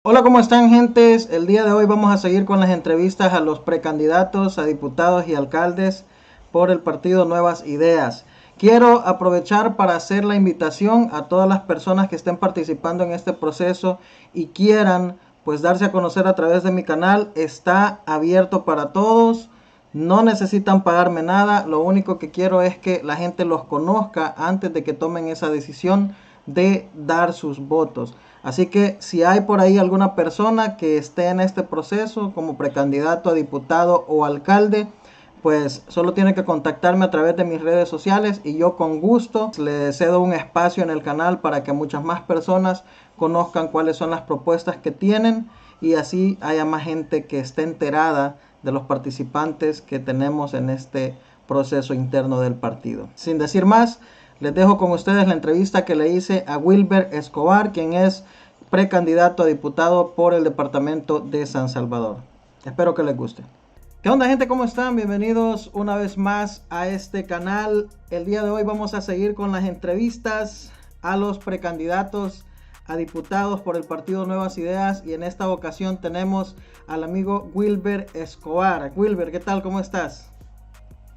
Hola, ¿cómo están, gentes? El día de hoy vamos a seguir con las entrevistas a los precandidatos a diputados y alcaldes por el partido Nuevas Ideas. Quiero aprovechar para hacer la invitación a todas las personas que estén participando en este proceso y quieran pues darse a conocer a través de mi canal. Está abierto para todos. No necesitan pagarme nada. Lo único que quiero es que la gente los conozca antes de que tomen esa decisión de dar sus votos. Así que si hay por ahí alguna persona que esté en este proceso como precandidato a diputado o alcalde, pues solo tiene que contactarme a través de mis redes sociales y yo con gusto le cedo un espacio en el canal para que muchas más personas conozcan cuáles son las propuestas que tienen y así haya más gente que esté enterada de los participantes que tenemos en este proceso interno del partido. Sin decir más, les dejo con ustedes la entrevista que le hice a Wilber Escobar, quien es precandidato a diputado por el departamento de San Salvador. Espero que les guste. ¿Qué onda, gente? ¿Cómo están? Bienvenidos una vez más a este canal. El día de hoy vamos a seguir con las entrevistas a los precandidatos a diputados por el partido Nuevas Ideas y en esta ocasión tenemos al amigo Wilber Escobar. Wilber, ¿qué tal? ¿Cómo estás?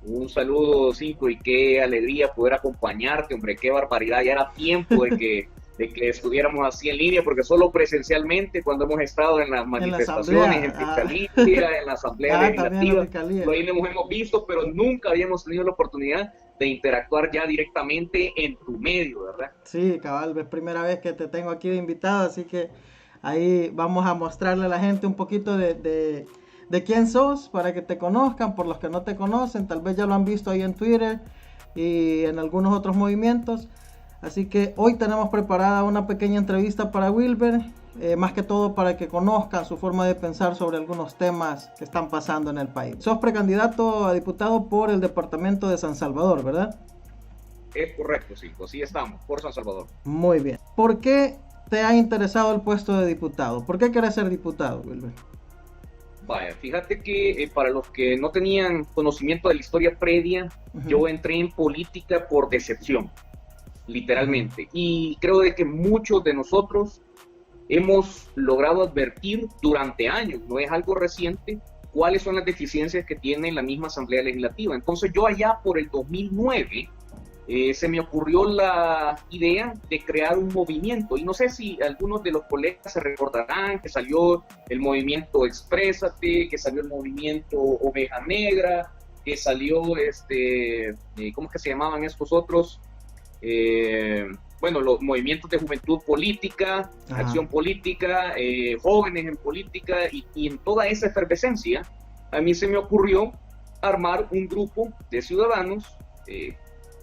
Un saludo, Cinco, y qué alegría poder acompañarte, hombre, qué barbaridad. Ya era tiempo de que estuviéramos así en línea, porque solo presencialmente, cuando hemos estado en las manifestaciones, en Fiscalía, en la Asamblea Legislativa, ahí nos hemos visto, pero nunca habíamos tenido la oportunidad de interactuar ya directamente en tu medio, ¿verdad? Sí, cabal, es primera vez que te tengo aquí de invitado, así que ahí vamos a mostrarle a la gente un poquito de quién sos para que te conozcan. Por los que no te conocen, tal vez ya lo han visto ahí en Twitter y en algunos otros movimientos. Así que hoy tenemos preparada una pequeña entrevista para Wilber, más que todo para que conozcan su forma de pensar sobre algunos temas que están pasando en el país. Sos precandidato a diputado por el departamento de San Salvador, ¿verdad? Es correcto, Cinco, sí estamos, por San Salvador. Muy bien. ¿Por qué te ha interesado el puesto de diputado? ¿Por qué quieres ser diputado, Wilber? Vaya, fíjate que para los que no tenían conocimiento de la historia previa, yo entré en política por decepción, literalmente. Y creo de que muchos de nosotros hemos logrado advertir durante años, no es algo reciente, cuáles son las deficiencias que tiene la misma Asamblea Legislativa. Entonces yo allá por el 2009 se me ocurrió la idea de crear un movimiento, y no sé si algunos de los colegas se recordarán que salió el movimiento Exprésate, que salió el movimiento Oveja Negra, que salió ¿cómo es que se llamaban estos otros? Bueno, los movimientos de juventud política, acción política, jóvenes en política, y en toda esa efervescencia a mí se me ocurrió armar un grupo de ciudadanos,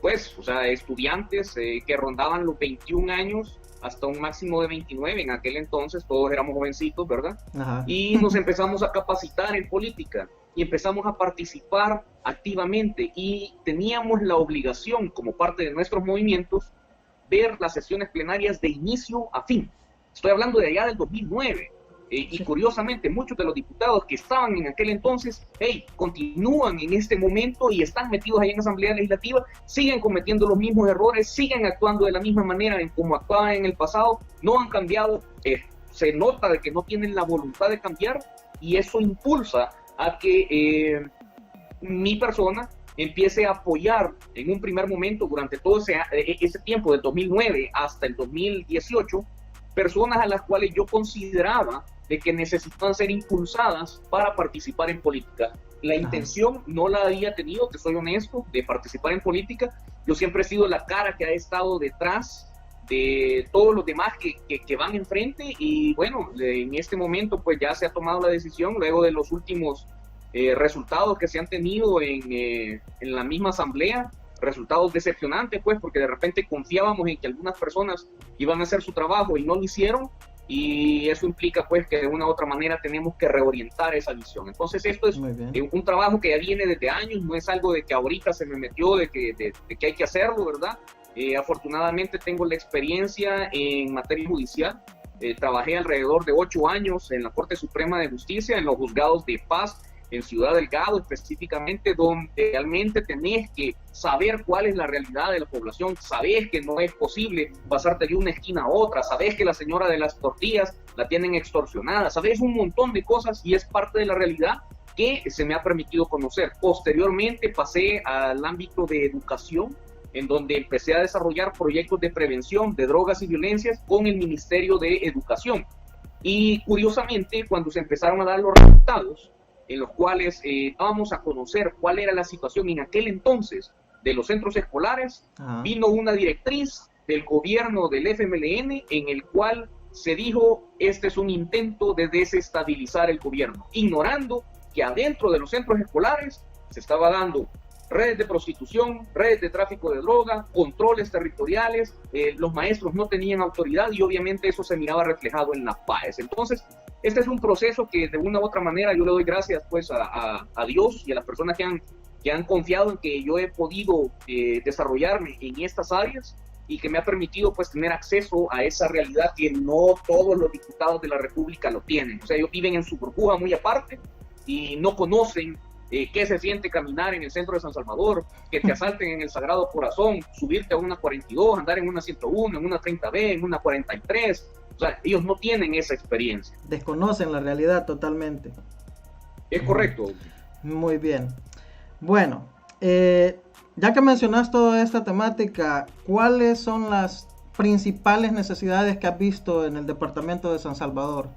pues, o sea, estudiantes que rondaban los 21 años hasta un máximo de 29, en aquel entonces todos éramos jovencitos, ¿verdad? Y nos empezamos a capacitar en política y empezamos a participar activamente y teníamos la obligación como parte de nuestros movimientos ver las sesiones plenarias de inicio a fin. Estoy hablando de allá del 2009. Y curiosamente, muchos de los diputados que estaban en aquel entonces, continúan en este momento y están metidos ahí en la Asamblea Legislativa, siguen cometiendo los mismos errores, siguen actuando de la misma manera en como actuaban en el pasado, no han cambiado, se nota de que no tienen la voluntad de cambiar, y eso impulsa a que mi persona empiece a apoyar en un primer momento durante todo ese tiempo, del 2009 hasta el 2018, personas a las cuales yo consideraba de que necesitan ser impulsadas para participar en política. La intención no la había tenido, te soy honesto, de participar en política. Yo siempre he sido la cara que ha estado detrás de todos los demás que van enfrente, y bueno, en este momento pues ya se ha tomado la decisión, luego de los últimos resultados que se han tenido en la misma asamblea, resultados decepcionantes, pues, porque de repente confiábamos en que algunas personas iban a hacer su trabajo y no lo hicieron, y eso implica, pues, que de una u otra manera tenemos que reorientar esa visión. Entonces esto es un trabajo que ya viene desde años, no es algo de que ahorita se me metió, de que hay que hacerlo, ¿verdad? Afortunadamente tengo la experiencia en materia judicial. Trabajé alrededor de 8 años en la Corte Suprema de Justicia, en los juzgados de paz, en Ciudad Delgado específicamente, donde realmente tenés que saber cuál es la realidad de la población, sabés que no es posible pasarte de una esquina a otra, sabés que la señora de las tortillas, la tienen extorsionada, ¿sabes? Un montón de cosas y es parte de la realidad que se me ha permitido conocer. Posteriormente pasé al ámbito de educación, en donde empecé a desarrollar proyectos de prevención de drogas y violencias con el Ministerio de Educación. Y curiosamente, cuando se empezaron a dar los resultados, en los cuales vamos a conocer cuál era la situación en aquel entonces de los centros escolares, vino una directriz del gobierno del FMLN en el cual se dijo, este es un intento de desestabilizar el gobierno, ignorando que adentro de los centros escolares se estaba dando redes de prostitución, redes de tráfico de droga, controles territoriales, los maestros no tenían autoridad y obviamente eso se miraba reflejado en las PAES. Entonces, este es un proceso que de una u otra manera yo le doy gracias pues a Dios y a las personas que han confiado en que yo he podido desarrollarme en estas áreas y que me ha permitido pues tener acceso a esa realidad que no todos los diputados de la República lo tienen. O sea, ellos viven en su burbuja muy aparte y no conocen qué se siente caminar en el centro de San Salvador, que te asalten en el Sagrado Corazón, subirte a una 42, andar en una 101, en una 30B, en una 43. O sea, ellos no tienen esa experiencia. Desconocen la realidad totalmente. Es correcto. Muy bien. Bueno, ya que mencionas toda esta temática, ¿cuáles son las principales necesidades que has visto en el departamento de San Salvador?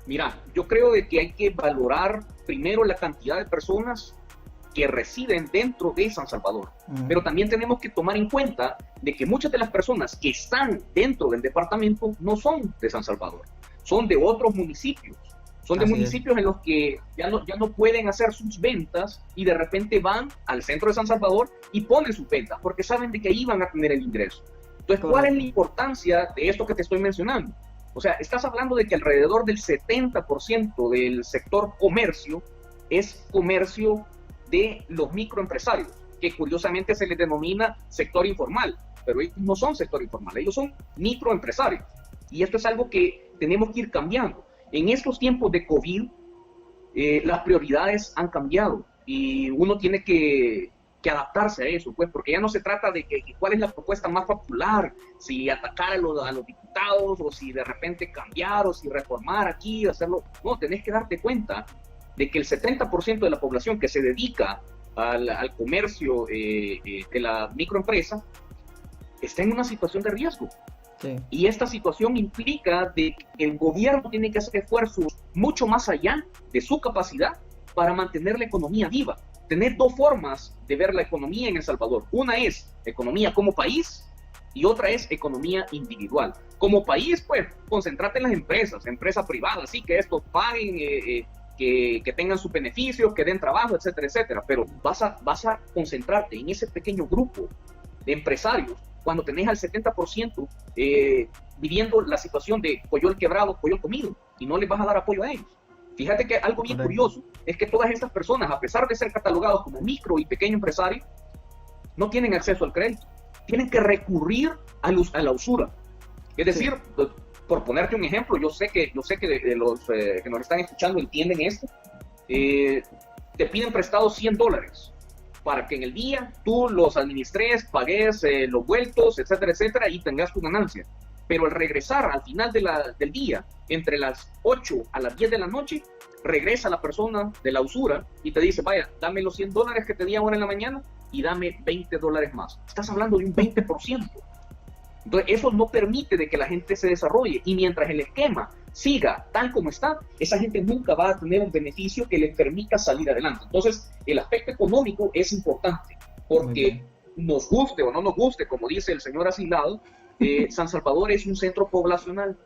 Mira, yo creo de que hay que valorar primero la cantidad de personas que residen dentro de San Salvador, pero también tenemos que tomar en cuenta de que muchas de las personas que están dentro del departamento no son de San Salvador, son de otros municipios, son de municipios en los que ya no pueden hacer sus ventas y de repente van al centro de San Salvador y ponen sus ventas porque saben de que ahí van a tener el ingreso. Entonces, ¿cuál es la importancia de esto que te estoy mencionando? O sea, estás hablando de que alrededor del 70% del sector comercio es comercio de los microempresarios, que curiosamente se les denomina sector informal, pero ellos no son sector informal, ellos son microempresarios. Y esto es algo que tenemos que ir cambiando. En estos tiempos de COVID, las prioridades han cambiado y uno tiene que adaptarse a eso, pues, porque ya no se trata de que cuál es la propuesta más popular, si atacar a los diputados, o si de repente cambiar, o si reformar aquí, hacerlo. No, tenés que darte cuenta de que el 70% de la población que se dedica al comercio de la microempresa está en una situación de riesgo. Sí. Y esta situación implica de que el gobierno tiene que hacer esfuerzos mucho más allá de su capacidad para mantener la economía viva. Tener dos formas de ver la economía en El Salvador. Una es economía como país y otra es economía individual. Como país, pues, concentrate en las empresas privadas, sí, que estos paguen, que tengan sus beneficios, que den trabajo, etcétera, etcétera. Pero vas a concentrarte en ese pequeño grupo de empresarios cuando tenés al 70% viviendo la situación de coyol quebrado, coyol comido, y no les vas a dar apoyo a ellos. Fíjate que algo bien curioso es que todas estas personas, a pesar de ser catalogados como micro y pequeño empresario, no tienen acceso al crédito. Tienen que recurrir a la usura. Es decir, por ponerte un ejemplo, yo sé que de los que nos están escuchando entienden esto, te piden prestados $100 para que en el día tú los administres, pagues los vueltos, etcétera, etcétera, y tengas tu ganancia. Pero al regresar al final del día, entre las 8 a las 10 de la noche, regresa la persona de la usura y te dice, vaya, dame los $100 que te di ahora en la mañana y dame $20 más. Estás hablando de un 20%. Entonces, eso no permite de que la gente se desarrolle. Y mientras el esquema siga tal como está, esa gente nunca va a tener un beneficio que le permita salir adelante. Entonces, el aspecto económico es importante, porque nos guste o no nos guste, como dice el señor Asilado, San Salvador es un centro poblacional.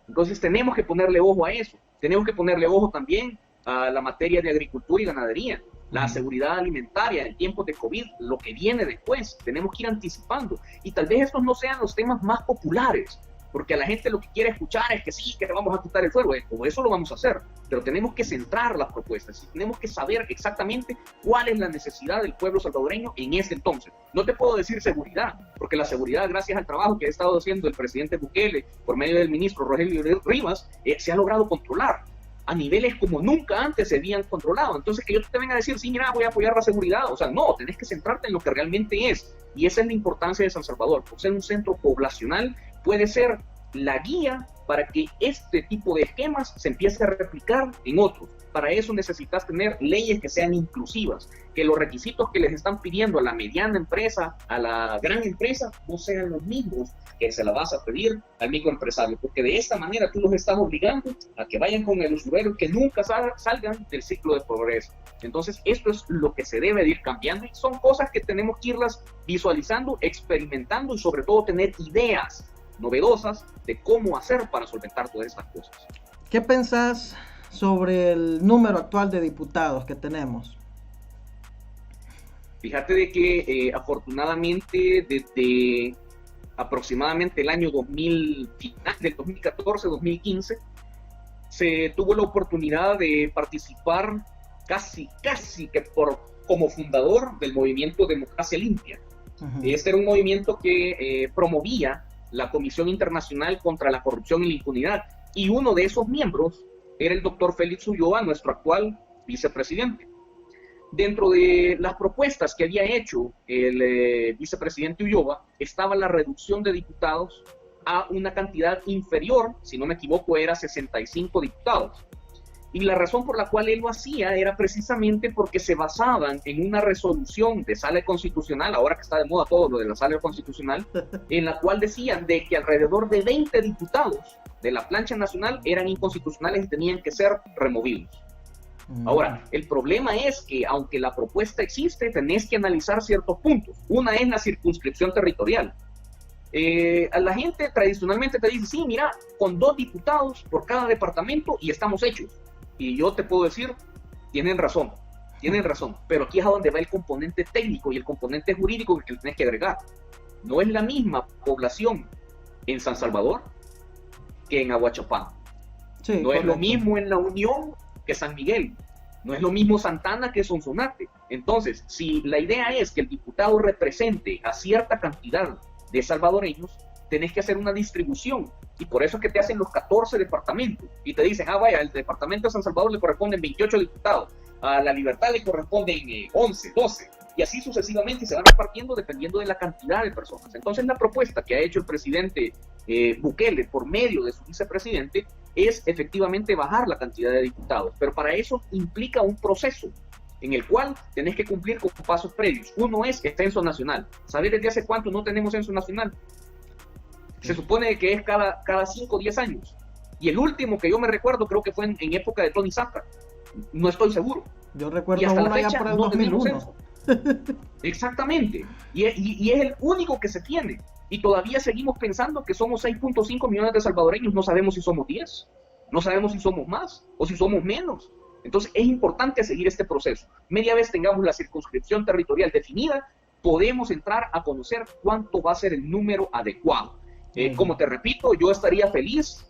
Entonces tenemos que ponerle ojo a eso. Tenemos que ponerle ojo también a la materia de agricultura y ganadería, la seguridad alimentaria en tiempos de COVID, lo que viene después. Tenemos que ir anticipando. Y tal vez estos no sean los temas más populares, porque a la gente lo que quiere escuchar es que sí, que vamos a quitar el fuego. Como eso lo vamos a hacer, pero tenemos que centrar las propuestas y tenemos que saber exactamente cuál es la necesidad del pueblo salvadoreño en ese entonces. No te puedo decir seguridad, porque la seguridad, gracias al trabajo que ha estado haciendo el presidente Bukele por medio del ministro Rogelio Rivas, se ha logrado controlar a niveles como nunca antes se habían controlado. Entonces, que yo te venga a decir, sí, mira, voy a apoyar la seguridad, o sea, no, tenés que centrarte en lo que realmente es, y esa es la importancia de San Salvador. Por ser un centro poblacional, puede ser la guía para que este tipo de esquemas se empiece a replicar en otros. Para eso necesitas tener leyes que sean inclusivas, que los requisitos que les están pidiendo a la mediana empresa, a la gran empresa, no sean los mismos que se la vas a pedir al microempresario, porque de esta manera tú los estás obligando a que vayan con el usuario, que nunca salgan del ciclo de pobreza. Entonces, esto es lo que se debe de ir cambiando y son cosas que tenemos que irlas visualizando, experimentando y sobre todo tener ideas novedosas de cómo hacer para solventar todas estas cosas. ¿Qué pensás sobre el número actual de diputados que tenemos? Fíjate de que afortunadamente desde aproximadamente el año 2000, final del 2014-2015, se tuvo la oportunidad de participar casi que como fundador del movimiento Democracia Limpia. Este era un movimiento que promovía la Comisión Internacional contra la Corrupción y la Impunidad, y uno de esos miembros era el doctor Félix Ulloa, nuestro actual vicepresidente. Dentro de las propuestas que había hecho el vicepresidente Ulloa estaba la reducción de diputados a una cantidad inferior, si no me equivoco, era 65 diputados. Y la razón por la cual él lo hacía era precisamente porque se basaban en una resolución de sala constitucional, ahora que está de moda todo lo de la sala constitucional, en la cual decían de que alrededor de 20 diputados de la plancha nacional eran inconstitucionales y tenían que ser removidos. Ahora, el problema es que aunque la propuesta existe, tenés que analizar ciertos puntos. Una es la circunscripción territorial. A la gente tradicionalmente te dice, sí, mira, con 2 diputados por cada departamento y estamos hechos. Y yo te puedo decir, tienen razón, pero aquí es a donde va el componente técnico y el componente jurídico que tienes que agregar. No es la misma población en San Salvador que en Aguachapán. Sí, no correcto. Es lo mismo en La Unión que San Miguel. No es lo mismo Santana que Sonsonate. Entonces, si la idea es que el diputado represente a cierta cantidad de salvadoreños, tenés que hacer una distribución. Y por eso es que te hacen los 14 departamentos. Y te dicen, vaya, al departamento de San Salvador le corresponden 28 diputados. A La Libertad le corresponden 11, 12. Y así sucesivamente se van repartiendo dependiendo de la cantidad de personas. Entonces la propuesta que ha hecho el presidente Bukele por medio de su vicepresidente es efectivamente bajar la cantidad de diputados. Pero para eso implica un proceso en el cual tenés que cumplir con pasos previos. Uno es el censo nacional. ¿Sabés desde hace cuánto no tenemos censo nacional? Se supone que es cada 5 o 10 años. Y el último que yo me recuerdo creo que fue en época de Tony Zapata. No estoy seguro. Yo recuerdo uno allá por el 2001. Exactamente. Y es el único que se tiene. Y todavía seguimos pensando que somos 6.5 millones de salvadoreños. No sabemos si somos 10. No sabemos si somos más o si somos menos. Entonces es importante seguir este proceso. Media vez tengamos la circunscripción territorial definida, podemos entrar a conocer cuánto va a ser el número adecuado. Como te repito, yo estaría feliz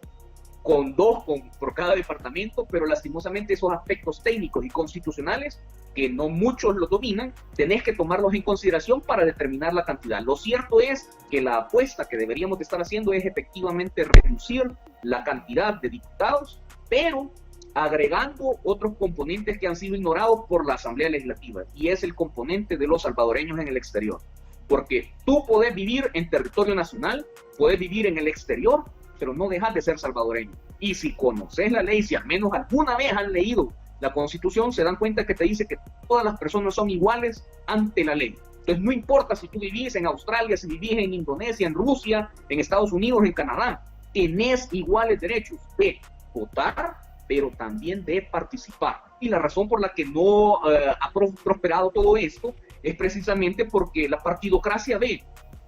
con 2 por cada departamento, pero lastimosamente esos aspectos técnicos y constitucionales, que no muchos los dominan, tenés que tomarlos en consideración para determinar la cantidad. Lo cierto es que la apuesta que deberíamos de estar haciendo es efectivamente reducir la cantidad de diputados, pero agregando otros componentes que han sido ignorados por la Asamblea Legislativa, y es el componente de los salvadoreños en el exterior. Porque tú podés vivir en territorio nacional, podés vivir en el exterior, pero no dejas de ser salvadoreño. Y si conoces la ley, si al menos alguna vez han leído la Constitución, se dan cuenta que te dice que todas las personas son iguales ante la ley. Entonces no importa si tú vivís en Australia, si vivís en Indonesia, en Rusia, en Estados Unidos, en Canadá, tenés iguales derechos de votar, pero también de participar. Y la razón por la que no ha prosperado todo esto es precisamente porque la partidocracia ve,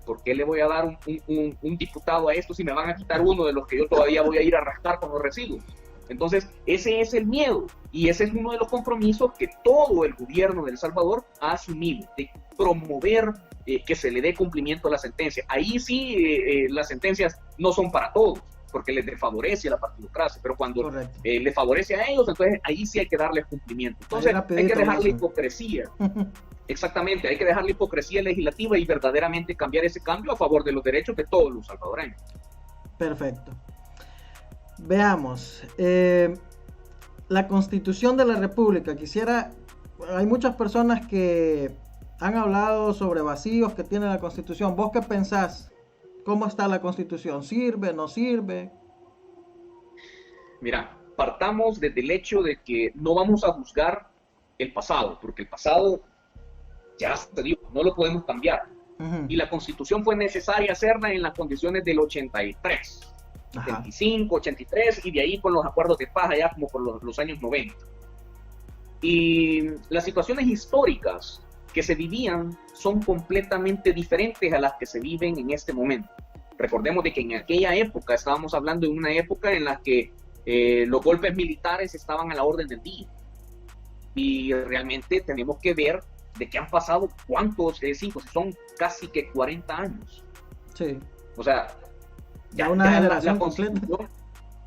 ¿por qué le voy a dar un diputado a esto si me van a quitar uno de los que yo todavía voy a ir a rascar con los residuos? Entonces, ese es el miedo y ese es uno de los compromisos que todo el gobierno de El Salvador ha asumido, de promover que se le dé cumplimiento a la sentencia. Ahí sí, las sentencias no son para todos, porque les desfavorece a la partidocracia, pero cuando les favorece a ellos, entonces ahí sí hay que darles cumplimiento. Entonces hay que dejar la hipocresía. Exactamente, hay que dejar la hipocresía legislativa y verdaderamente cambiar ese cambio a favor de los derechos de todos los salvadoreños. Perfecto. Veamos. La Constitución de la República. Hay muchas personas que han hablado sobre vacíos que tiene la Constitución. ¿Vos qué pensás ¿Cómo está la Constitución? ¿Sirve, no sirve? Mira, partamos desde el hecho de que no vamos a juzgar el pasado, porque el pasado ya se dio, no lo podemos cambiar. Y la Constitución fue necesaria hacerla en las condiciones del 83, 75, 83, y de ahí con los acuerdos de paz ya como por los años 90. Y las situaciones históricas que se vivían son completamente diferentes a las que se viven en este momento. Recordemos de que en aquella época, estábamos hablando de una época en la que los golpes militares estaban a la orden del día. Y realmente tenemos que ver de que han pasado cuántos, son casi que 40 años. Sí. O sea, ya una generación completa.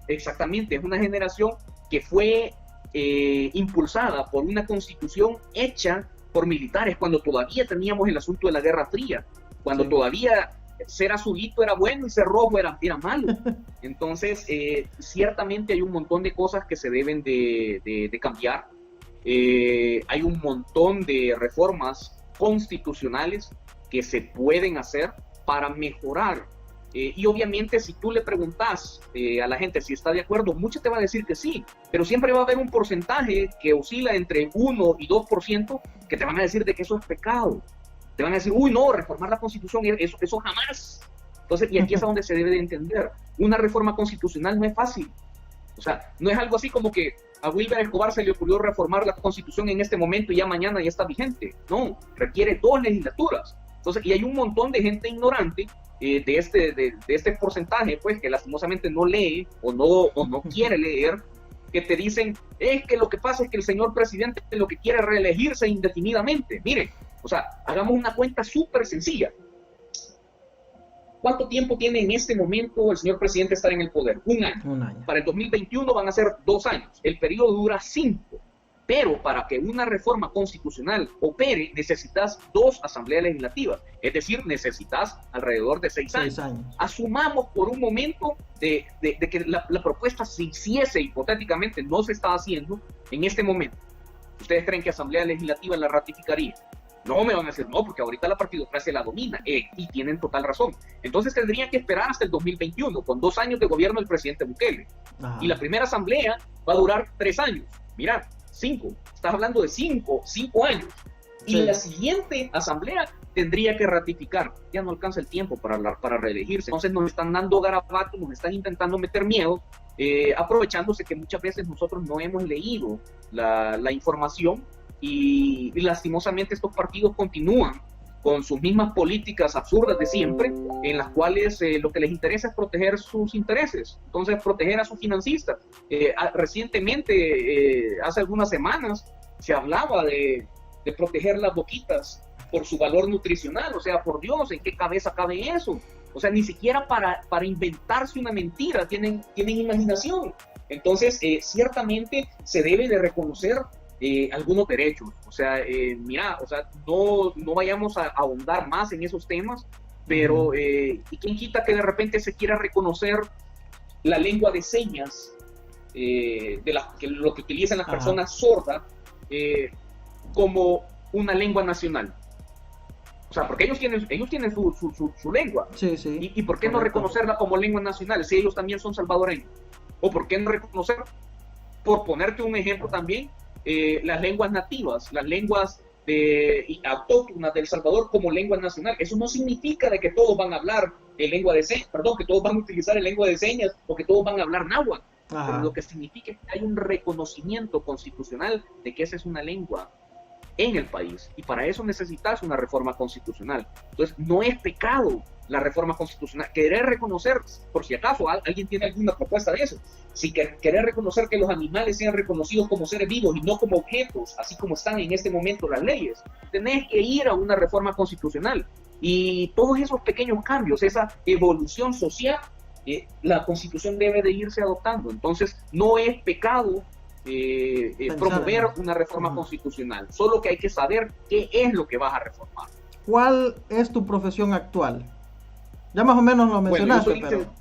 Exactamente, es una generación que fue impulsada por una constitución hecha por militares cuando todavía teníamos el asunto de la Guerra Fría, cuando todavía ser azulito era bueno y ser rojo era malo. Entonces, ciertamente hay un montón de cosas que se deben de cambiar. Hay un montón de reformas constitucionales que se pueden hacer para mejorar. Y obviamente si tú le preguntas a la gente si está de acuerdo, mucha te va a decir que sí, pero siempre va a haber un porcentaje que oscila entre 1 y 2% que te van a decir de que eso es pecado. Te van a decir, uy, no, reformar la Constitución, eso jamás. Entonces, y aquí es a donde se debe de entender. Una reforma constitucional no es fácil. O sea, no es algo así como que a Wilber Escobar se le ocurrió reformar la Constitución en este momento y ya mañana ya está vigente. No, requiere 2 legislaturas. Entonces, y hay un montón de gente ignorante de este porcentaje, pues, que lastimosamente no lee o no quiere leer, que te dicen, es que lo que pasa es que el señor presidente lo que quiere es reelegirse indefinidamente. Miren, o sea, hagamos una cuenta súper sencilla. ¿Cuánto tiempo tiene en este momento el señor presidente estar en el poder? Un año. Para el 2021 van a ser 2 años. El periodo dura 5. Pero para que una reforma constitucional opere, necesitas 2 asambleas legislativas. Es decir, necesitas alrededor de 6 años. Asumamos por un momento de que la propuesta se hiciese hipotéticamente, no se está haciendo en este momento. ¿Ustedes creen que asamblea legislativa la ratificaría? No, me van a decir, no, porque ahorita la partidocracia la domina, y tienen total razón. Entonces tendrían que esperar hasta el 2021, con 2 años de gobierno del presidente Bukele. Y la primera asamblea va a durar 3 años. Mira, 5. Estás hablando de 5 años. Y la siguiente asamblea tendría que ratificar. Ya no alcanza el tiempo para reelegirse. Entonces nos están dando garabatos, nos están intentando meter miedo, aprovechándose que muchas veces nosotros no hemos leído la información. Y lastimosamente estos partidos continúan con sus mismas políticas absurdas de siempre, en las cuales lo que les interesa es proteger sus intereses, entonces proteger a sus financistas. Recientemente, hace algunas semanas, se hablaba de proteger las boquitas por su valor nutricional. O sea, por Dios, ¿en qué cabeza cabe eso? O sea, ni siquiera para inventarse una mentira tienen imaginación. Entonces, ciertamente se debe de reconocer algunos derechos. O sea, mira, o sea, no vayamos a ahondar más en esos temas, pero ¿y quién quita que de repente se quiera reconocer la lengua de señas lo que utilizan las personas sordas como una lengua nacional? O sea, porque ellos tienen su lengua. Sí, sí. ¿Y por qué no reconocerla como lengua nacional si ellos también son salvadoreños? ¿O por qué no reconocer, por ponerte un ejemplo también, las lenguas nativas, las lenguas autóctonas de El Salvador como lengua nacional? Eso no significa de que todos van a hablar lengua de señas, que todos van a utilizar el lengua de señas o que todos van a hablar náhuatl. Pero lo que significa es que hay un reconocimiento constitucional de que esa es una lengua en el país, y para eso necesitas una reforma constitucional. Entonces, no es pecado la reforma constitucional. Querer reconocer, por si acaso alguien tiene alguna propuesta de eso, si querer reconocer que los animales sean reconocidos como seres vivos y no como objetos, así como están en este momento las leyes, tenés que ir a una reforma constitucional. Y todos esos pequeños cambios, esa evolución social, la Constitución debe de irse adoptando. Entonces, no es pecado promover una reforma constitucional, solo que hay que saber qué es lo que vas a reformar. ¿Cuál es tu profesión actual? Ya más o menos lo mencionaste, pero...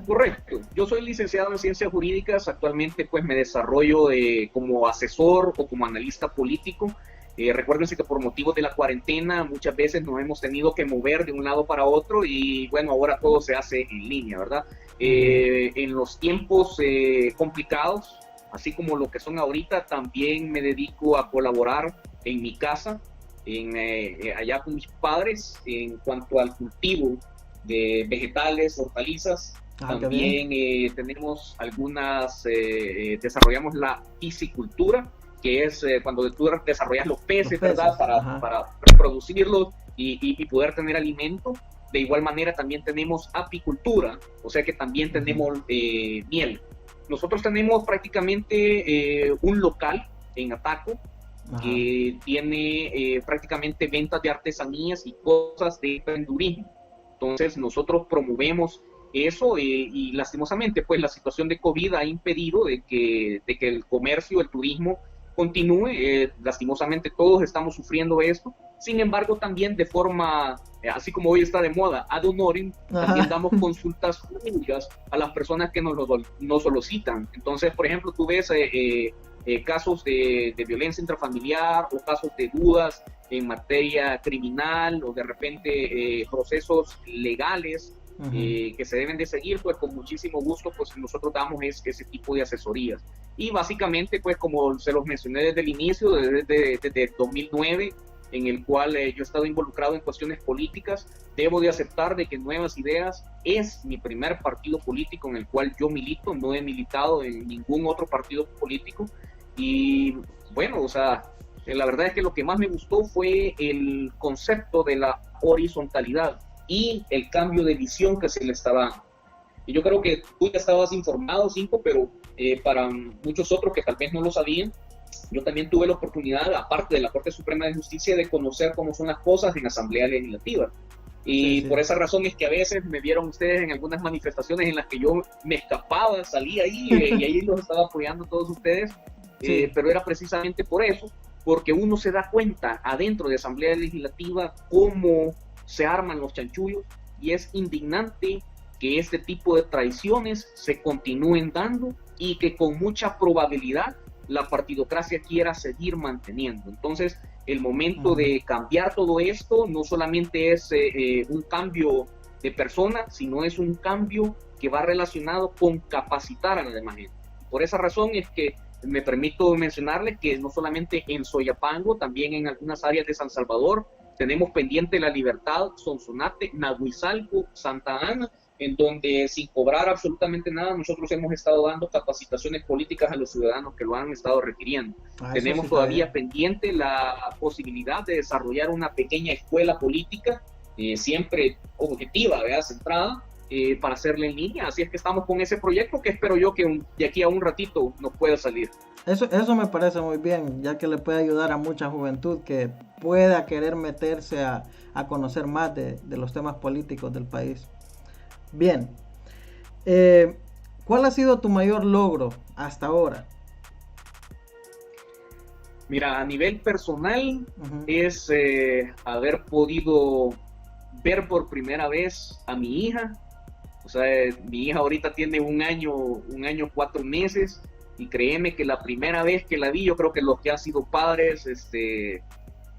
Correcto, yo soy licenciado en Ciencias Jurídicas, actualmente pues me desarrollo como asesor o como analista político Recuérdense que por motivos de la cuarentena muchas veces nos hemos tenido que mover de un lado para otro y bueno, ahora todo se hace en línea, ¿verdad? En los tiempos complicados, así como lo que son ahorita, también me dedico a colaborar en mi casa, allá con mis padres, en cuanto al cultivo de vegetales, hortalizas. También tenemos algunas, desarrollamos la piscicultura, que es cuando tú desarrollas los peces, ¿verdad? Para reproducirlos y poder tener alimento. De igual manera también tenemos apicultura, o sea que también tenemos miel. Nosotros tenemos prácticamente un local en Ataco que tiene prácticamente ventas de artesanías y cosas de emprendedurismo. Entonces nosotros promovemos eso y lastimosamente pues la situación de COVID ha impedido de que el comercio, el turismo continúe. Lastimosamente todos estamos sufriendo esto. Sin embargo, también de forma, así como hoy está de moda, ad honorem, también damos consultas jurídicas a las personas que nos solicitan. Entonces, por ejemplo, tú ves casos de violencia intrafamiliar o casos de dudas en materia criminal o de repente procesos legales que se deben de seguir, pues con muchísimo gusto pues nosotros damos ese tipo de asesorías. Y básicamente pues como se los mencioné desde el inicio, desde 2009, en el cual yo he estado involucrado en cuestiones políticas, debo de aceptar de que Nuevas Ideas es mi primer partido político en el cual yo milito. No he militado en ningún otro partido político y bueno, o sea, la verdad es que lo que más me gustó fue el concepto de la horizontalidad y el cambio de visión que se le estaba dando. Y yo creo que tú ya estabas informado, Cinco, pero para muchos otros que tal vez no lo sabían, yo también tuve la oportunidad, aparte de la Corte Suprema de Justicia, de conocer cómo son las cosas en Asamblea Legislativa. Y por esa razón es que a veces me vieron ustedes en algunas manifestaciones en las que yo me escapaba, salía ahí y ahí los estaba apoyando a todos ustedes. Pero era precisamente por eso, porque uno se da cuenta adentro de Asamblea Legislativa cómo se arman los chanchullos y es indignante que este tipo de traiciones se continúen dando y que con mucha probabilidad la partidocracia quiera seguir manteniendo. Entonces, el momento de cambiar todo esto no solamente es un cambio de persona, sino es un cambio que va relacionado con capacitar a la demás gente. Por esa razón es que me permito mencionarles que no solamente en Soyapango, también en algunas áreas de San Salvador, tenemos pendiente La Libertad, Sonsonate, Nahuizalco, Santa Ana, en donde sin cobrar absolutamente nada nosotros hemos estado dando capacitaciones políticas a los ciudadanos que lo han estado requiriendo. Tenemos todavía pendiente la posibilidad de desarrollar una pequeña escuela política, siempre objetiva, ¿verdad? Centrada, para hacerla en línea. Así es que estamos con ese proyecto que espero yo que de aquí a un ratito nos pueda salir. Eso me parece muy bien, ya que le puede ayudar a mucha juventud que pueda querer meterse a conocer más de los temas políticos del país. Bien, ¿cuál ha sido tu mayor logro hasta ahora? Mira, a nivel personal es haber podido ver por primera vez a mi hija. O sea, mi hija ahorita tiene un año 4 meses y créeme que la primera vez que la vi, yo creo que los que han sido padres, se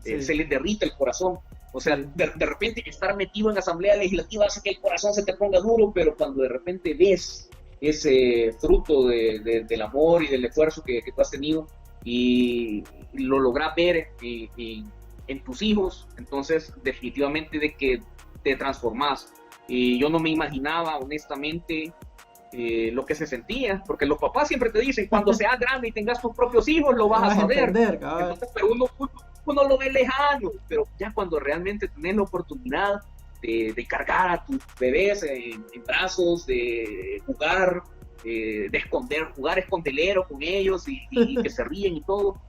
les derrite el corazón. O sea, de repente estar metido en la Asamblea Legislativa hace que el corazón se te ponga duro, pero cuando de repente ves ese fruto del amor y del esfuerzo que tú has tenido y lo logras ver en tus hijos, entonces definitivamente de que te transformas. Y yo no me imaginaba, honestamente, lo que se sentía, porque los papás siempre te dicen, cuando seas grande y tengas tus propios hijos, lo vas a saber. Entonces, pero uno lo ve lejano, pero ya cuando realmente tenés la oportunidad de cargar a tus bebés en brazos, de jugar, jugar escondelero con ellos y que se ríen y todo,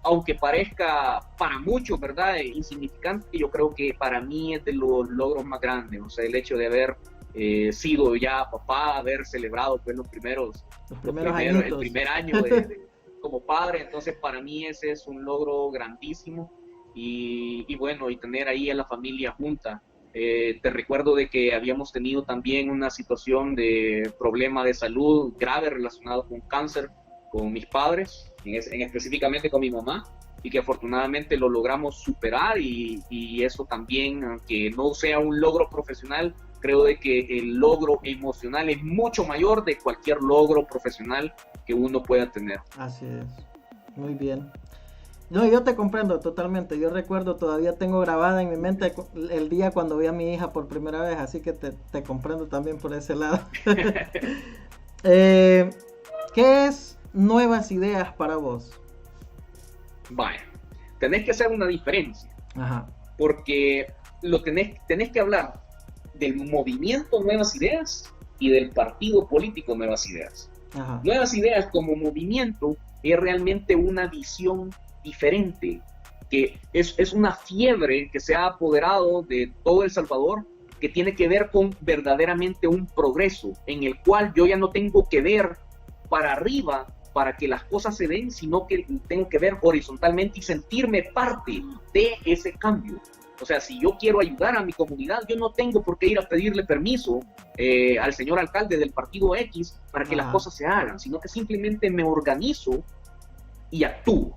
aunque parezca para muchos, ¿verdad?, insignificante, yo creo que para mí es de los logros más grandes. O sea, el hecho de haber sido ya papá, haber celebrado pues, el primer año como padre, entonces para mí ese es un logro grandísimo y bueno, y tener ahí a la familia junta. Te recuerdo de que habíamos tenido también una situación de problema de salud grave relacionado con cáncer con mis padres, específicamente con mi mamá, y que afortunadamente lo logramos superar y eso también, aunque no sea un logro profesional, creo de que el logro emocional es mucho mayor de cualquier logro profesional que uno pueda tener. Así es, muy bien. No, yo te comprendo totalmente. Yo recuerdo, todavía tengo grabada en mi mente el día cuando vi a mi hija por primera vez, así que te comprendo también por ese lado. ¿Qué es Nuevas Ideas para vos? Vaya, tenés que hacer una diferencia. Ajá. Porque tenés que hablar del movimiento Nuevas Ideas y del partido político Nuevas Ideas. Ajá. Nuevas Ideas como movimiento es realmente una visión diferente, que es una fiebre que se ha apoderado de todo El Salvador, que tiene que ver con verdaderamente un progreso, en el cual yo ya no tengo que ver para arriba para que las cosas se den, sino que tengo que ver horizontalmente y sentirme parte de ese cambio. O sea, si yo quiero ayudar a mi comunidad, yo no tengo por qué ir a pedirle permiso al señor alcalde del partido X para que las cosas se hagan, sino que simplemente me organizo y actúo.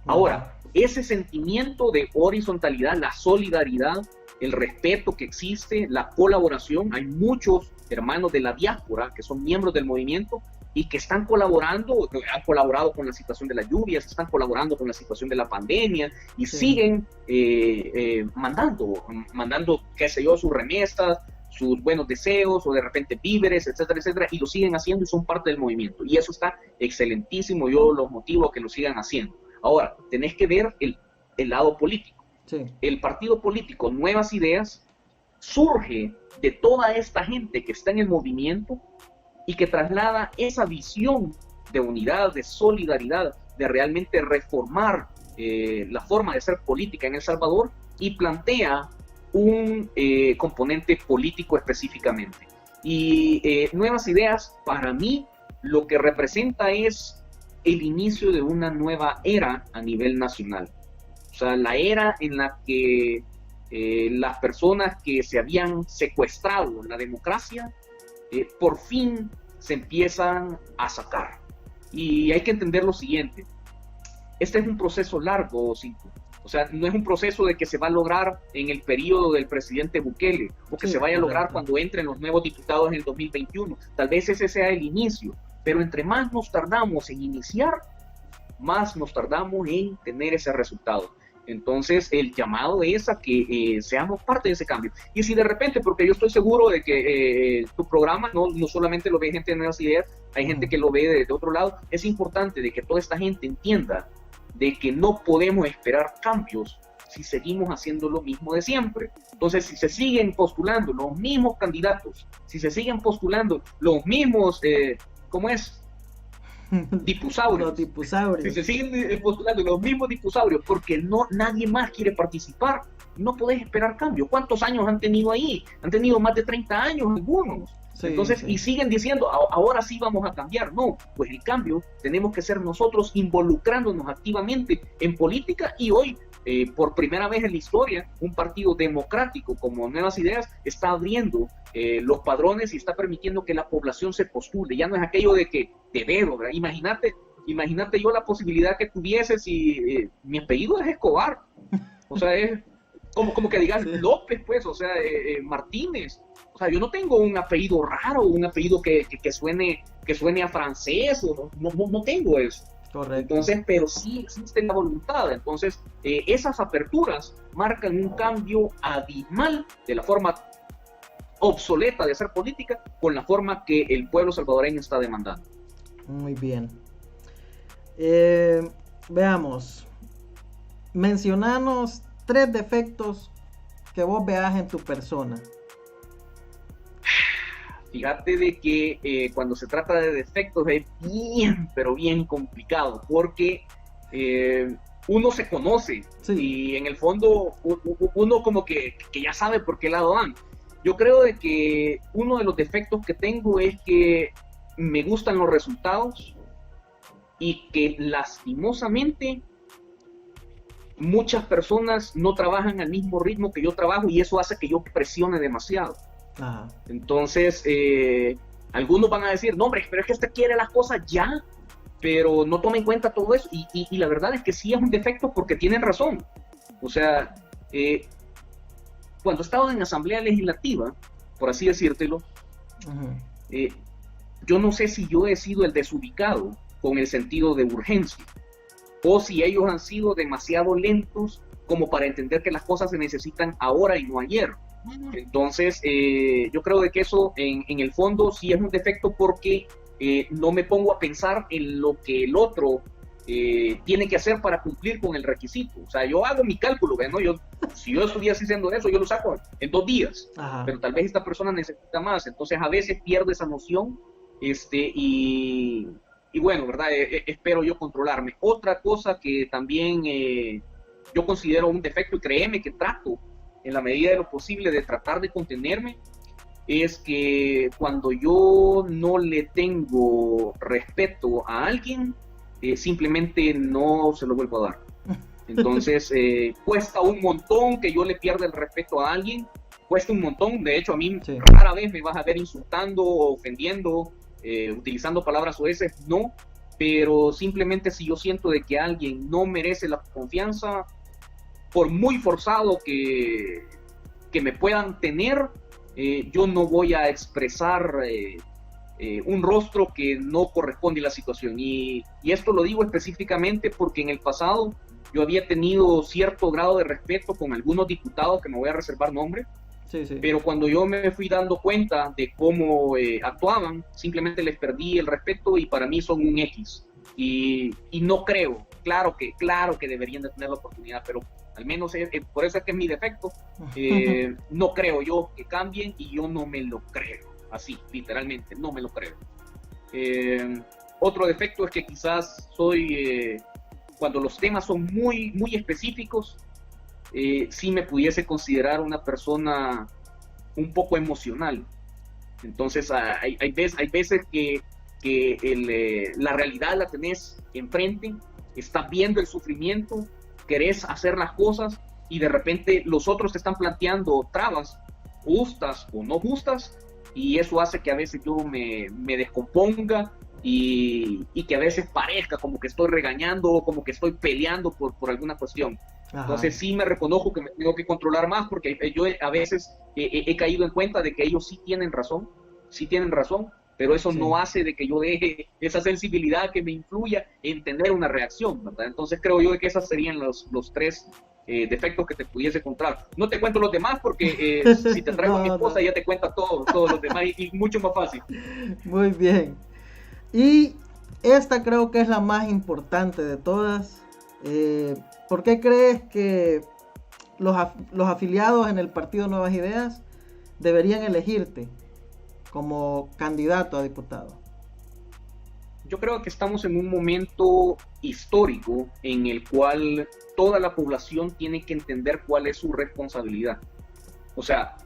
Ahora, ese sentimiento de horizontalidad, la solidaridad, el respeto que existe, la colaboración, hay muchos hermanos de la diáspora que son miembros del movimiento y que están colaborando, han colaborado con la situación de las lluvias, están colaborando con la situación de la pandemia y siguen mandando, qué sé yo, sus remesas, sus buenos deseos o de repente víveres, etcétera, etcétera, y lo siguen haciendo y son parte del movimiento. Y eso está excelentísimo, yo los motivo a que lo sigan haciendo. Ahora, tenés que ver el lado político. Sí. El partido político Nuevas Ideas surge de toda esta gente que está en el movimiento y que traslada esa visión de unidad, de solidaridad, de realmente reformar la forma de hacer política en El Salvador y plantea un componente político específicamente. Y Nuevas Ideas, para mí, lo que representa es el inicio de una nueva era a nivel nacional. O sea, la era en la que las personas que se habían secuestrado la democracia, por fin se empiezan a sacar. Y hay que entender lo siguiente, este es un proceso largo, Cinco. O sea, no es un proceso de que se va a lograr en el periodo del presidente Bukele, o que se vaya a lograr cuando entren los nuevos diputados en el 2021. Tal vez ese sea el inicio, pero entre más nos tardamos en iniciar, más nos tardamos en tener ese resultado. Entonces, el llamado es a que seamos parte de ese cambio. Y si de repente, porque yo estoy seguro de que tu programa no solamente lo ve gente de Nuevas Ideas, hay gente que lo ve de otro lado, es importante de que toda esta gente entienda de que no podemos esperar cambios si seguimos haciendo lo mismo de siempre. Entonces, si se siguen postulando los mismos candidatos, si se siguen postulando los mismos, ¿cómo es? Dipusaurios. Si se siguen postulando los mismos dipusaurios porque nadie más quiere participar, no podés esperar cambio. ¿Cuántos años han tenido ahí? Han tenido más de 30 años algunos. Sí, entonces, sí. Y siguen diciendo, ahora sí vamos a cambiar. No, pues el cambio tenemos que ser nosotros involucrándonos activamente en política y hoy, por primera vez en la historia, un partido democrático como Nuevas Ideas está abriendo los padrones y está permitiendo que la población se postule. Ya no es aquello de que de dedo, ¿verdad? Imagínate yo la posibilidad que tuviese si mi apellido es Escobar. O sea, es como que digas López, pues, o sea, Martínez. O sea, yo no tengo un apellido raro, un apellido que suene a francés, o no tengo eso. Correcto. Entonces, pero sí existe la voluntad. Entonces, esas aperturas marcan un cambio abismal de la forma obsoleta de hacer política con la forma que el pueblo salvadoreño está demandando. Muy bien. Veamos. Mencionanos 3 defectos que vos veas en tu persona. Fíjate de que cuando se trata de defectos es bien, pero bien complicado, porque uno se conoce, sí. Y en el fondo uno como que ya sabe por qué lado van. Yo creo de que uno de los defectos que tengo es que me gustan los resultados y que lastimosamente muchas personas no trabajan al mismo ritmo que yo trabajo y eso hace que yo presione demasiado. Ajá. Entonces, algunos van a decir, no hombre, pero es que usted quiere las cosas ya. pero no toma en cuenta todo eso, y la verdad es que sí es un defecto porque tienen razón. O sea, cuando estaba en Asamblea Legislativa, por así decírtelo, yo no sé si yo he sido el desubicado con el sentido de urgencia, o si ellos han sido demasiado lentos como para entender que las cosas se necesitan ahora y no ayer. Entonces, yo creo de que eso en el fondo sí es un defecto porque no me pongo a pensar en lo que el otro tiene que hacer para cumplir con el requisito. O sea, yo hago mi cálculo, ¿no? Si yo estuviese haciendo eso, yo lo saco en 2 días. Ajá. Pero tal vez esta persona necesita más. Entonces, a veces pierdo esa noción y bueno, ¿verdad? Espero yo controlarme. Otra cosa que también yo considero un defecto, y créeme que trato en la medida de lo posible de tratar de contenerme, es que cuando yo no le tengo respeto a alguien, simplemente no se lo vuelvo a dar. Entonces, cuesta un montón que yo le pierda el respeto a alguien, cuesta un montón. De hecho, a mí rara vez me vas a ver insultando o ofendiendo, utilizando palabras soeces, no, pero simplemente si yo siento de que alguien no merece la confianza, por muy forzado que me puedan tener, yo no voy a expresar un rostro que no corresponde a la situación. Y esto lo digo específicamente porque en el pasado yo había tenido cierto grado de respeto con algunos diputados, que me voy a reservar nombre, pero cuando yo me fui dando cuenta de cómo actuaban, simplemente les perdí el respeto y para mí son un X. Y no creo, claro que deberían de tener la oportunidad, pero al menos por eso es que es mi defecto. No creo yo que cambien y yo no me lo creo, así, literalmente, no me lo creo. Otro defecto es que quizás soy, cuando los temas son muy, muy específicos, sí me pudiese considerar una persona un poco emocional. Entonces hay veces que la realidad la tenés enfrente, estás viendo el sufrimiento, querés hacer las cosas y de repente los otros te están planteando trabas, justas o no justas, y eso hace que a veces yo me descomponga y que a veces parezca como que estoy regañando o como que estoy peleando por alguna cuestión. Ajá. Entonces sí me reconozco que me tengo que controlar más porque yo a veces he caído en cuenta de que ellos sí tienen razón, pero eso no hace de que yo deje esa sensibilidad que me influya en tener una reacción, ¿verdad? Entonces creo yo que esos serían los 3 defectos que te pudiese encontrar. No te cuento los demás porque si te traigo a mi esposa ya te cuenta todos los demás y mucho más fácil. Muy bien. Y esta creo que es la más importante de todas. ¿Por qué crees que los afiliados en el partido Nuevas Ideas deberían elegirte como candidato a diputado? Yo creo que estamos en un momento histórico en el cual toda la población tiene que entender cuál es su responsabilidad. O sea,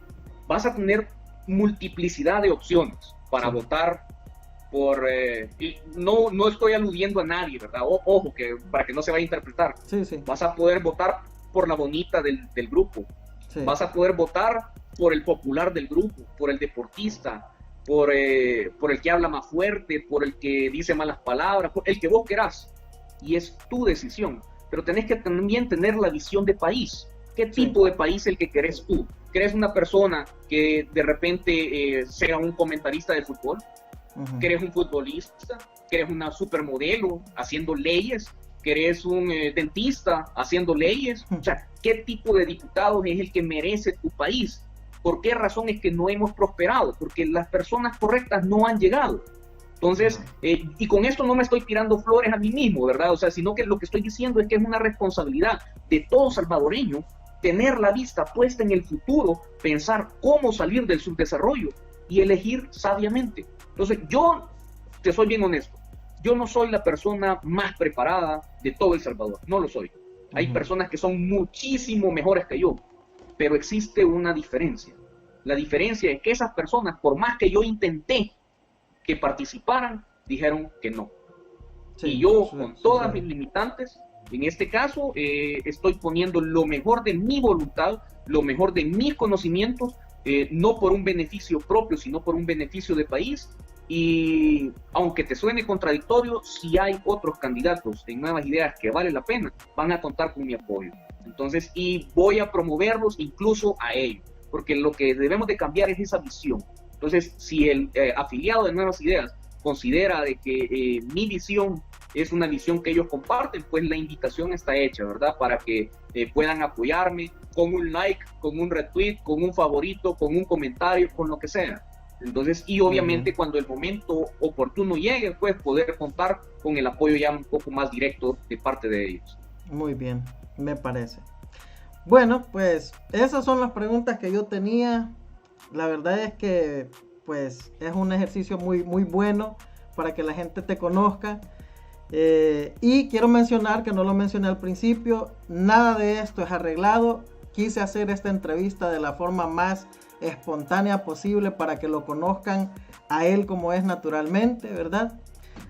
vas a tener multiplicidad de opciones para votar por... no estoy aludiendo a nadie, ¿verdad? Ojo, que para que no se vaya a interpretar. Vas a poder votar por la bonita del grupo. Vas a poder votar por el popular del grupo, por el deportista, por el que habla más fuerte, por el que dice malas palabras, por el que vos querás. Y es tu decisión. Pero tenés que también tener la visión de país. ¿Qué tipo de país es el que querés tú? ¿Querés una persona que de repente sea un comentarista de fútbol? ¿Querés un futbolista? ¿Querés una supermodelo haciendo leyes? ¿Querés un dentista haciendo leyes? O sea, ¿qué tipo de diputado es el que merece tu país? ¿Por qué razón es que no hemos prosperado? Porque las personas correctas no han llegado. Entonces, y con esto no me estoy tirando flores a mí mismo, ¿verdad? O sea, sino que lo que estoy diciendo es que es una responsabilidad de todo salvadoreño tener la vista puesta en el futuro, pensar cómo salir del subdesarrollo y elegir sabiamente. Entonces, yo te soy bien honesto, yo no soy la persona más preparada de todo El Salvador, no lo soy. Hay personas que son muchísimo mejores que yo, pero existe una diferencia. La diferencia es que esas personas, por más que yo intenté que participaran, dijeron que no. Y yo, con todas mis limitantes, en este caso, estoy poniendo lo mejor de mi voluntad, lo mejor de mis conocimientos, no por un beneficio propio, sino por un beneficio de país, Y aunque te suene contradictorio, si hay otros candidatos en Nuevas Ideas que vale la pena, van a contar con mi apoyo. Entonces, y voy a promoverlos incluso a ellos, porque lo que debemos de cambiar es esa visión. Entonces, si el afiliado de Nuevas Ideas considera de que mi visión es una visión que ellos comparten, pues la invitación está hecha, ¿verdad? Para que puedan apoyarme con un like, con un retweet, con un favorito, con un comentario, con lo que sea. Entonces, y obviamente cuando el momento oportuno llegue, pues poder contar con el apoyo ya un poco más directo de parte de ellos. Muy bien, me parece. Bueno, pues esas son las preguntas que yo tenía. La verdad es que pues es un ejercicio muy, muy bueno para que la gente te conozca. Y quiero mencionar, que no lo mencioné al principio, nada de esto es arreglado. Quise hacer esta entrevista de la forma más espontánea posible para que lo conozcan a él como es naturalmente, ¿verdad?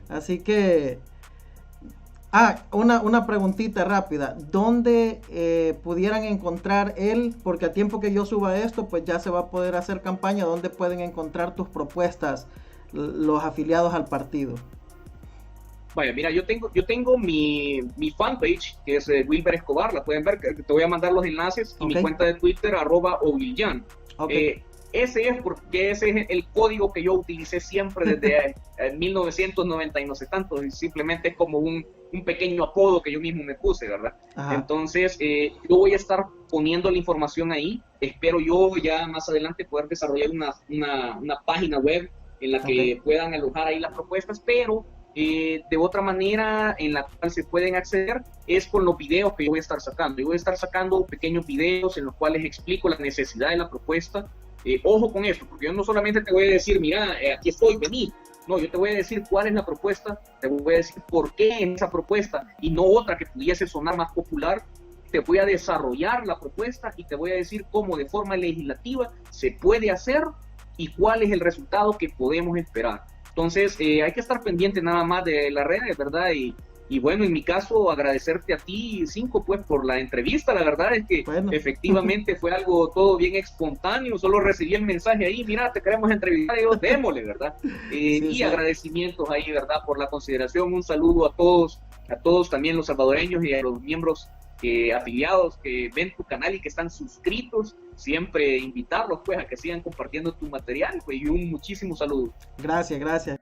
Así que... una preguntita rápida. ¿Dónde pudieran encontrar él? Porque a tiempo que yo suba esto, pues ya se va a poder hacer campaña. ¿Dónde pueden encontrar tus propuestas los afiliados al partido? Vaya, mira, yo tengo mi fanpage, que es Wilber Escobar, la pueden ver, te voy a mandar los enlaces, y mi cuenta de Twitter, @ovillan. Ese es el código que yo utilicé siempre desde 1990 y no sé tanto, y simplemente es como un pequeño apodo que yo mismo me puse, ¿verdad? Ajá. Entonces, yo voy a estar poniendo la información ahí. Espero yo ya más adelante poder desarrollar una página web en la que puedan alojar ahí las propuestas, pero de otra manera en la cual se pueden acceder es con los videos que yo voy a estar sacando. Yo voy a estar sacando pequeños videos en los cuales explico la necesidad de la propuesta. Ojo con esto, porque yo no solamente te voy a decir, mira, aquí estoy, vení. No, yo te voy a decir cuál es la propuesta, te voy a decir por qué en esa propuesta y no otra que pudiese sonar más popular. Te voy a desarrollar la propuesta y te voy a decir cómo de forma legislativa se puede hacer y cuál es el resultado que podemos esperar. Entonces, hay que estar pendiente nada más de las redes, ¿verdad? Y bueno, en mi caso, agradecerte a ti, Cinco, pues, por la entrevista. La verdad es que efectivamente fue algo todo bien espontáneo. Solo recibí el mensaje ahí, mira, te queremos entrevistar, y yo, démosle, ¿verdad? Y agradecimientos ahí, ¿verdad? Por la consideración. Un saludo a todos también los salvadoreños y a los miembros afiliados que ven tu canal y que están suscritos. Siempre invitarlos, pues, a que sigan compartiendo tu material, pues, y un muchísimo saludo. Gracias.